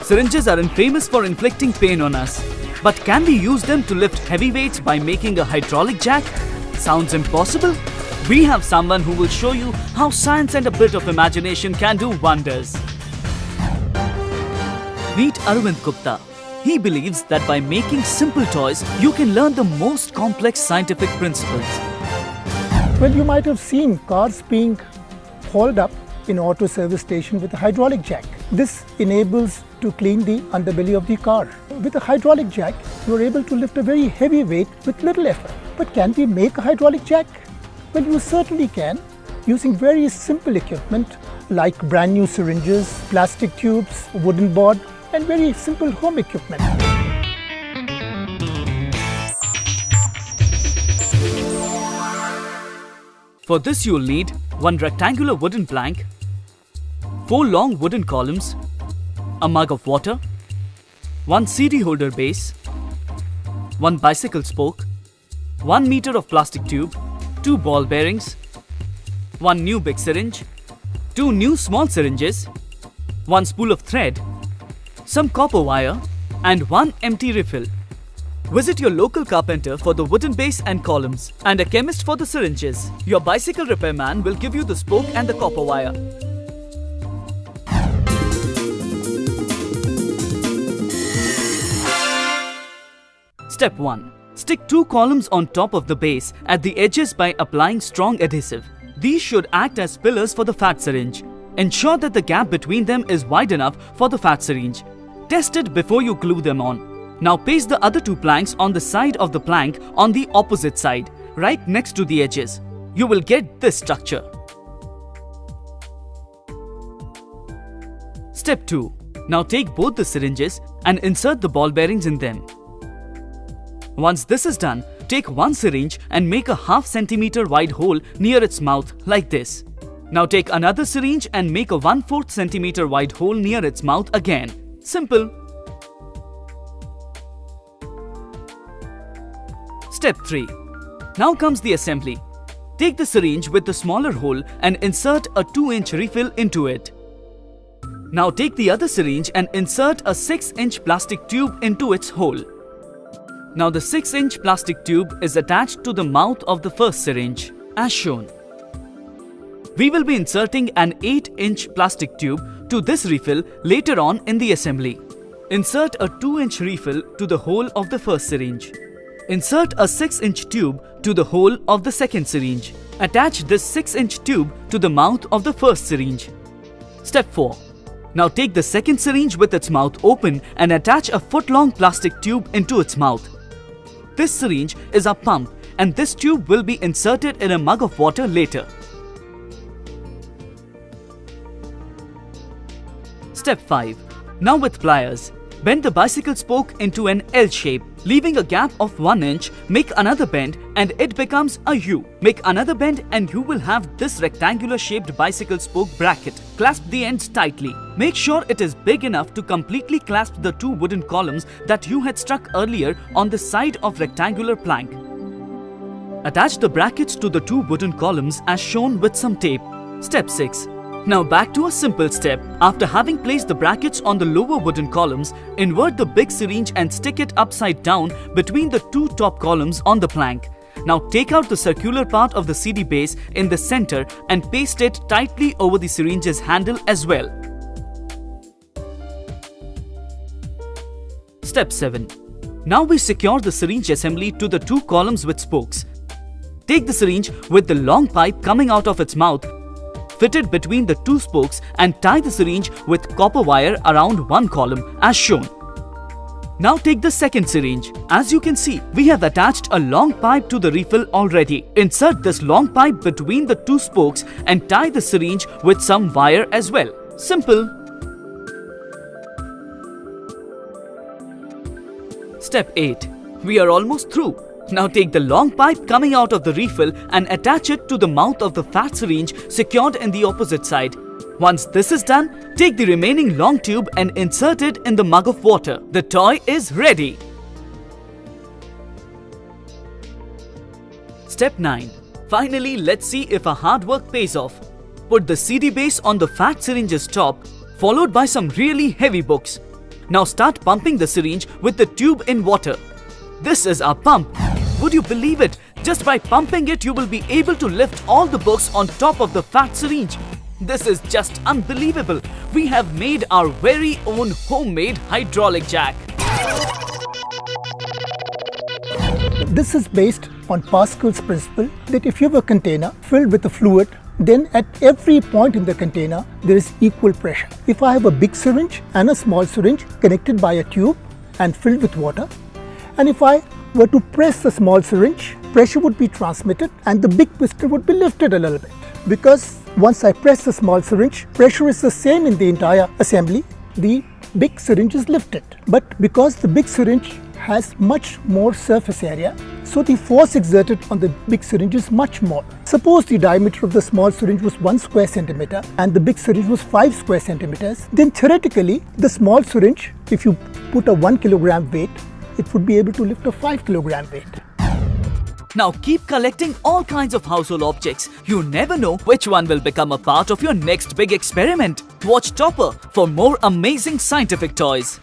Syringes are famous for inflicting pain on us. But can we use them to lift heavy weights by making a hydraulic jack? Sounds impossible? We have someone who will show you how science and a bit of imagination can do wonders. Meet Arvind Gupta. He believes that by making simple toys, you can learn the most complex scientific principles. Well, you might have seen cars being hauled up in auto service station with a hydraulic jack. This enables to clean the underbelly of the car. With a hydraulic jack, you are able to lift a very heavy weight with little effort. But can we make a hydraulic jack? Well, you certainly can, using very simple equipment like brand new syringes, plastic tubes, wooden board, and very simple home equipment. For this you'll need one rectangular wooden plank, 4 long wooden columns, a mug of water, one CD holder base, one bicycle spoke, 1 meter of plastic tube, 2 ball bearings, 1 new big syringe, 2 new small syringes, 1 spool of thread, some copper wire, and 1 empty refill. Visit your local carpenter for the wooden base and columns and a chemist for the syringes. Your bicycle repairman will give you the spoke and the copper wire. Step 1. Stick 2 columns on top of the base at the edges by applying strong adhesive. These should act as pillars for the fat syringe. Ensure that the gap between them is wide enough for the fat syringe. Test it before you glue them on. Now paste the other 2 planks on the side of the plank on the opposite side, right next to the edges. You will get this structure. Step 2. Now take both the syringes and insert the ball bearings in them. Once this is done, take one syringe and make a ½ centimeter wide hole near its mouth like this. Now take another syringe and make a 1/4 centimeter wide hole near its mouth again. Simple. Step 3. Now comes the assembly. Take the syringe with the smaller hole and insert a 2-inch refill into it. Now take the other syringe and insert a 6-inch plastic tube into its hole. Now the 6-inch plastic tube is attached to the mouth of the first syringe, as shown. We will be inserting an 8-inch plastic tube to this refill later on in the assembly. Insert a 2-inch refill to the hole of the first syringe. Insert a 6-inch tube to the hole of the second syringe. Attach this 6-inch tube to the mouth of the first syringe. Step 4. Now take the second syringe with its mouth open and attach a foot-long plastic tube into its mouth. This syringe is a pump and this tube will be inserted in a mug of water later. Step 5. Now with pliers, bend the bicycle spoke into an L shape. Leaving a gap of 1 inch, make another bend and it becomes a U. Make another bend and you will have this rectangular shaped bicycle spoke bracket. Clasp the ends tightly. Make sure it is big enough to completely clasp the 2 wooden columns that you had struck earlier on the side of rectangular plank. Attach the brackets to the 2 wooden columns as shown with some tape. Step 6. Now back to a simple step. After having placed the brackets on the lower wooden columns, invert the big syringe and stick it upside down between the 2 top columns on the plank. Now take out the circular part of the CD base in the center and paste it tightly over the syringe's handle as well. Step 7. Now we secure the syringe assembly to the 2 columns with spokes. Take the syringe with the long pipe coming out of its mouth, fit it between the 2 spokes and tie the syringe with copper wire around 1 column as shown. Now take the second syringe. As you can see, we have attached a long pipe to the refill already. Insert this long pipe between the 2 spokes and tie the syringe with some wire as well. Simple. Step 8. We are almost through. Now take the long pipe coming out of the refill and attach it to the mouth of the fat syringe secured in the opposite side. Once this is done, take the remaining long tube and insert it in the mug of water. The toy is ready. Step 9. Finally, let's see if our hard work pays off. Put the CD base on the fat syringe's top, followed by some really heavy books. Now start pumping the syringe with the tube in water. This is our pump. Would you believe it? Just by pumping it, you will be able to lift all the books on top of the fat syringe. This is just unbelievable. We have made our very own homemade hydraulic jack. This is based on Pascal's principle that if you have a container filled with a fluid, then at every point in the container there is equal pressure. If I have a big syringe and a small syringe connected by a tube and filled with water, and if I were to press the small syringe, pressure would be transmitted and the big piston would be lifted a little bit. Because once I press the small syringe, pressure is the same in the entire assembly, the big syringe is lifted. But because the big syringe has much more surface area, so the force exerted on the big syringe is much more. Suppose the diameter of the small syringe was 1 square centimeter and the big syringe was 5 square centimeters, then theoretically the small syringe, if you put a 1 kilogram weight, it would be able to lift a 5 kilogram weight. Now keep collecting all kinds of household objects. You never know which one will become a part of your next big experiment. Watch Topper for more amazing scientific toys.